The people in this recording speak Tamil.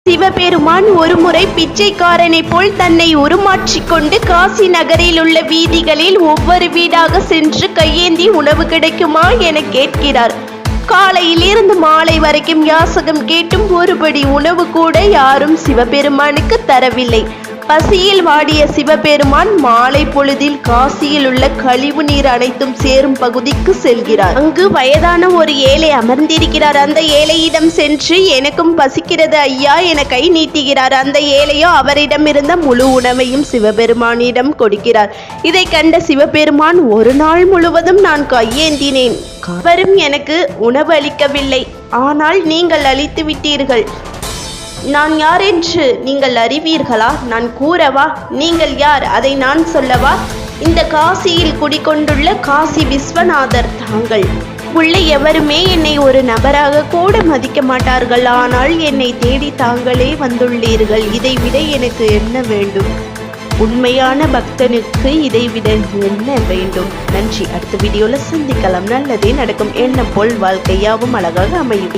சிவபெருமான் ஒருமுறை பிச்சைக்காரனை போல் தன்னை உருமாற்றிக் கொண்டு காசி நகரில் உள்ள வீதிகளில் ஒவ்வொரு வீடாக சென்று கையேந்தி உணவு கிடைக்குமா என கேட்கிறார். காலையிலிருந்து மாலை வரைக்கும் யாசகம் கேட்டும் ஒருபடி உணவு கூட யாரும் சிவபெருமானுக்கு தரவில்லை. பசியில் வாடிய சிவபெருமான் மாலை பொழுதில் காசியில் உள்ள கழிவு நீர் அனைத்தும் சேரும் பகுதிக்கு செல்கிறார். அங்கு வயதான ஒரு ஏழை அமர்ந்திருக்கிறார். அந்த ஏழையிடம் சென்று எனக்கும் பசிக்கிறது ஐயா என கை நீட்டுகிறார். அந்த ஏழையோ அவரிடமிருந்த முழு உணவையும் சிவபெருமானிடம் கொடுக்கிறார். இதை கண்ட சிவபெருமான், ஒரு நாள் முழுவதும் நான் கையேந்தினேன், அவரும் எனக்கு உணவு அளிக்கவில்லை. ஆனால் நீங்கள் அளித்து விட்டீர்கள். நான் யார் என்று நீங்கள் அறிவீர்களா? நான் கூறவா? நீங்கள் யார், அதை நான் சொல்லவா? இந்த காசியில் குடிகொண்டுள்ள காசி விஸ்வநாதர் தாங்கள். உள்ள எவருமே என்னை ஒரு நபராக கூட மதிக்க மாட்டார்கள். ஆனால் என்னை தேடி தாங்களே வந்துள்ளீர்கள். இதைவிட எனக்கு என்ன வேண்டும்? உண்மையான பக்தனுக்கு இதைவிட என்ன வேண்டும்? நன்றி. அடுத்த வீடியோல சந்திக்கலாம். நல்லதே நடக்கும். எண்ணம் போல் வாழ்க்கையாவும் அழகாக அமையும்.